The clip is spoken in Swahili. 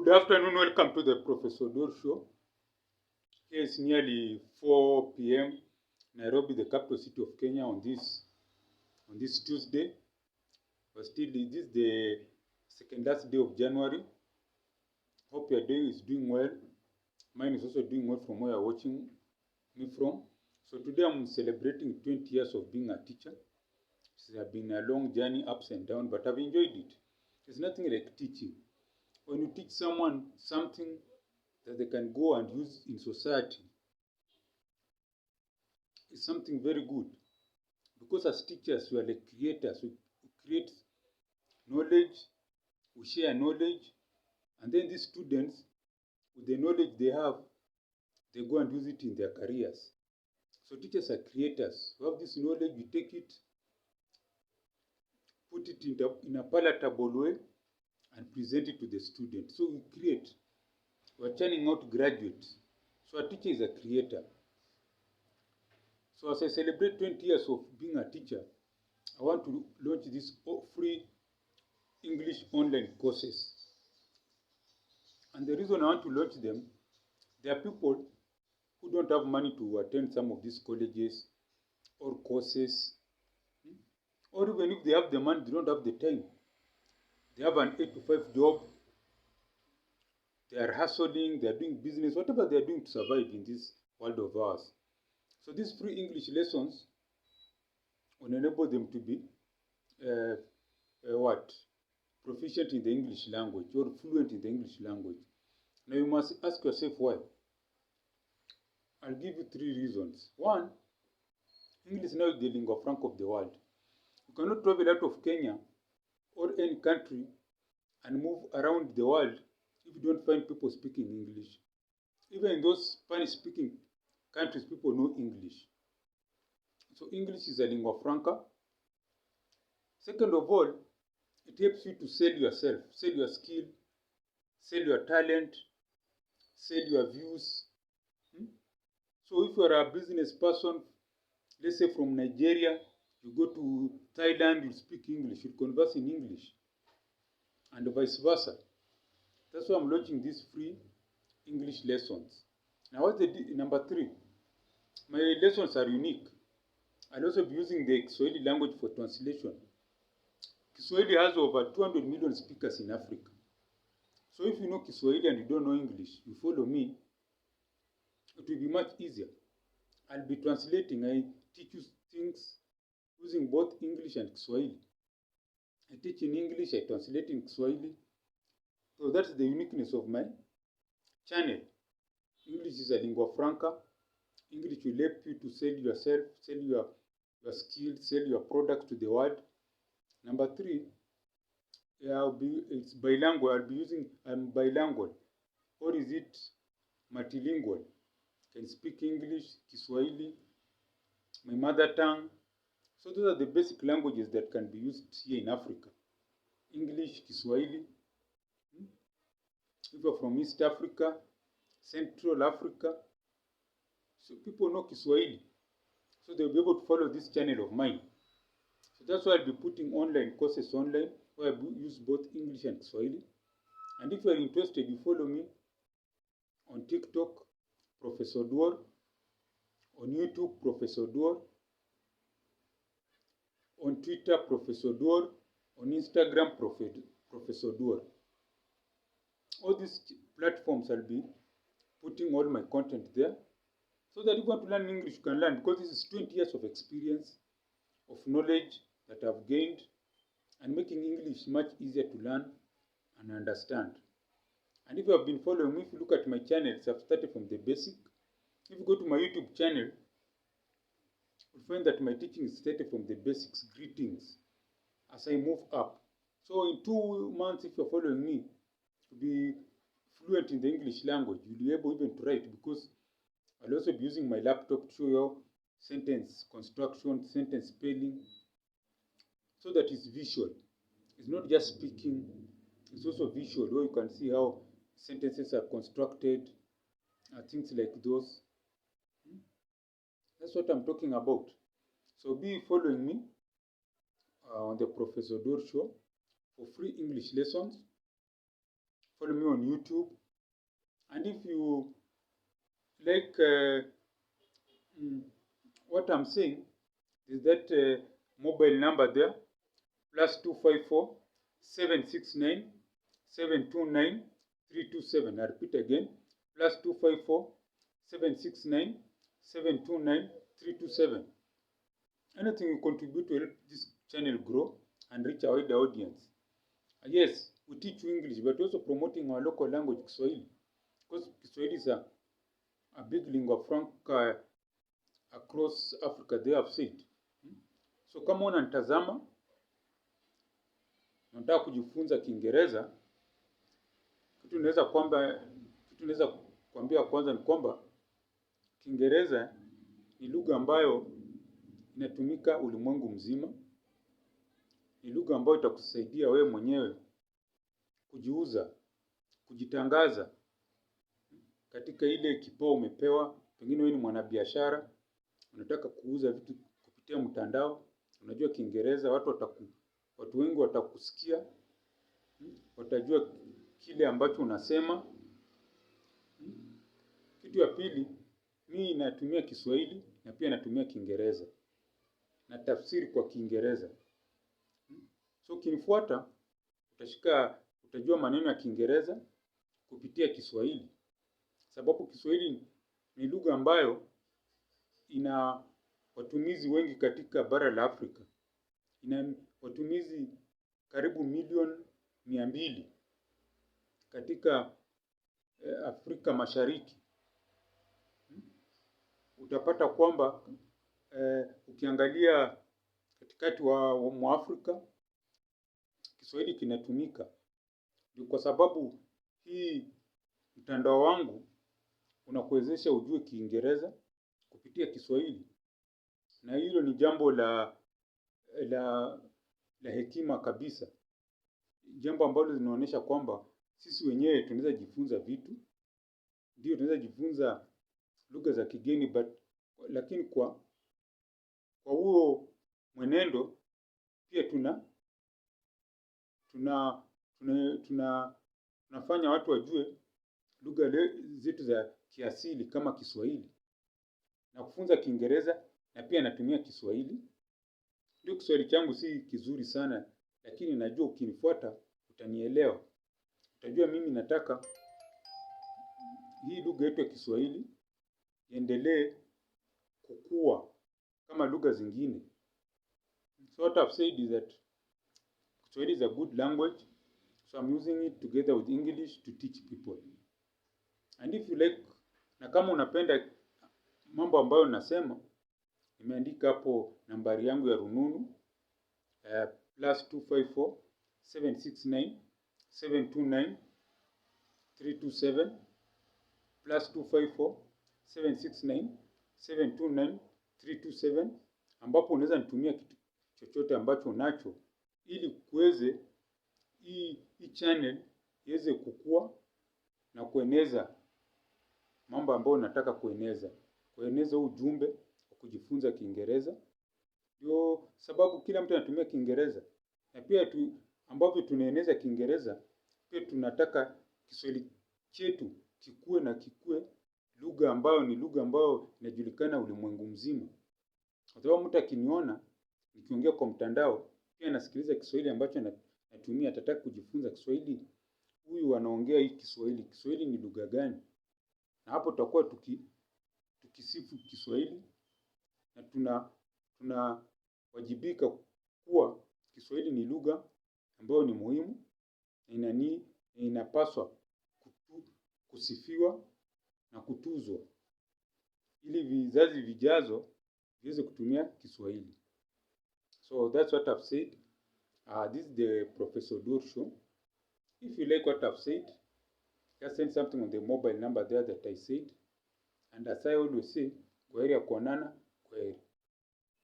Good afternoon, welcome to the Professor Dor Show. Here is nearly 4 p.m. Nairobi, the capital city of Kenya, on this Tuesday. But still, this is the second last day of January. Hope your day is doing well. Mine is also doing well from where you're watching me from. So today I'm celebrating 20 years of being a teacher. It has been a long journey, ups and downs, but I've enjoyed it. There's nothing like teaching. When you teach someone something that they can go and use in society, it's something very good. Because as teachers, we are the creators. We create knowledge, we share knowledge, and then these students, with the knowledge they have, they go and use it in their careers. So teachers are creators. We have this knowledge, we take it, put it in a palatable way, and present it to the student. So we create. We're churning out graduates. So a teacher is a creator. So as I celebrate 20 years of being a teacher, I want to launch these free English online courses. And the reason I want to launch them, there are people who don't have money to attend some of these colleges or courses. Or even if they have the money, they don't have the time. They have an 8 to 5 job. They are hustling, they are doing business, whatever they are doing to survive in this world of ours. So these free English lessons will enable them to be proficient in the English language or fluent in the English language. Now you must ask yourself why. I'll give you 3 reasons. 1, English now is the lingua franca of the world. You cannot travel out of Kenya or any country and move around the world if you don't find people speaking English. Even in those Spanish-speaking countries, people know English. So English is a lingua franca. Second of all, it helps you to sell yourself, sell your skill, sell your talent, sell your views. So if you are a business person, let's say from Nigeria, you go to Thailand, you speak English, you converse in English, and vice versa. That's why I'm launching these free English lessons. Now what's number 3? My lessons are unique. I'll also be using the Kiswahili language for translation. Kiswahili has over 200 million speakers in Africa. So if you know Kiswahili and you don't know English, you follow me, it will be much easier. I'll be translating. I teach you things using both English and Kiswahili. I teach in English, I translate in Kiswahili. So that's the uniqueness of my channel. English is a lingua franca. English will help you to sell yourself, sell your skills, sell your products to the world. Number 3, it's bilingual. I'm bilingual. Or is it multilingual? I can speak English, Kiswahili, my mother tongue. So those are the basic languages that can be used here in Africa. English, Kiswahili. If you're from East Africa, Central Africa, so people know Kiswahili. So they'll be able to follow this channel of mine. So that's why I'll be putting online courses online where I use both English and Kiswahili. And if you're interested, you follow me on TikTok, Professor Dor, on YouTube, Professor Dor, on Twitter, Professor Dor, on Instagram, Professor Dor. All these platforms I'll be putting all my content there, so that if you want to learn English, you can learn, because this is 20 years of experience, of knowledge that I've gained, and making English much easier to learn and understand. And if you have been following me, if you look at my channels, I've started from the basic. If you go to my YouTube channel, you'll find that my teaching is started from the basics, greetings, as I move up. So in 2 months, if you're following me, to be fluent in the English language, you'll be able even to write, because I'll also be using my laptop to show you sentence construction, sentence spelling, so that it's visual. It's not just speaking, it's also visual, where you can see how sentences are constructed, things like those. That's what I'm talking about. So be following me on the Professor Dor Show for free English lessons, follow me on YouTube. And if you like what I'm saying, is that mobile number there, +254 769 729 327. I repeat again, +254 769 729 327. Anything you contribute to help this channel grow and reach a wider audience. Yes, we teach you English, but also promoting our local language, Kiswahili, because Kiswahili is a big lingua franca across Africa, they have said. So kama unanitazama unataka kujifunza Kiingereza, kitu naweza kuambia kwanza ni kwamba Kiingereza ni lugha ambayo inatumika ulimwengu mzima. Ni lugha ambayo itakusaidia wewe mwenyewe kujiuza, kujitangaza katika ile kipao umepewa. Pengine wewe ni mwanabiashara, unataka kuuza vitu kupitia mtandao, unajua Kiingereza, watu wengi watakusikia, watajua kile ambacho unasema. Kitu ya pili, mimi natumia Kiswahili na pia natumia Kiingereza, na tafsiri kwa Kiingereza. So ukinifuata utajua maneno ya Kiingereza kupitia Kiswahili, sababu Kiswahili ni lugha ambayo ina watumizi wengi katika bara la Afrika. Ina watumizi karibu milioni 200 katika Afrika Mashariki. Utapata kwamba ukiangalia katikati mwa Afrika Kiswahili kinatumika. Ndio kwa sababu hii mtandao wangu unakuwezesha ujue Kiingereza kupitia Kiswahili. Na hilo ni jambo la hekima kabisa. Jambo ambalo linaonyesha kwamba sisi wenyewe tunaweza jifunza vitu. Ndio tunaweza jifunza lugha za kigeni, lakini kwa huo mwenendo pia tunafanya watu wajue lugha zetu za kiasili kama Kiswahili. Na kufunza Kiingereza na pia natumia Kiswahili. Ndio Kiswahili changu si kizuri sana, lakini najua ukinifuata utanielewa. Utajua mimi nataka hii lugha yetu ya Kiswahili iendelee kukua kama lugha zingine. So what I've said is that Kiswahili is a good language, so I'm using it together with English to teach people. And if you like, na kama unapenda mambo ambayo nasema, nimeandika hapo nambari yangu ya rununu, +254 769 729 327, +254 769 729 327, ambapo unaweza nitumia kitu chochote ambacho unacho ili kuweze hii channel iweze kukua na kueneza mambo ambayo nataka kueneza ujumbe wa kujifunza Kiingereza. Ndio sababu kila mtu anatumia Kiingereza, na pia ambavyo tunaeneza Kiingereza pia tunataka Kiswahili chetu kikue lugha ambayo inajulikana ulimwengu mzima. Kwa sababu mtu akiniona nikiongea kwa mtandao pia anasikiliza Kiswahili ambacho natumia, atataka kujifunza Kiswahili. Huyu anaongea hii Kiswahili ni lugha gani? Na hapo tutakuwa tukisifu Kiswahili, na tunawajibika kuwa Kiswahili ni lugha ambayo ni muhimu na inapaswa kusifiwa na kutuzwa ili vizazi vijazo viweze kutumia Kiswahili. So that's what I've said. This is the Professor Dur Show. If you like what I've said, just send something on the mobile number there that I said. And as I always say, kwaheri ya kuonana, kwaheri.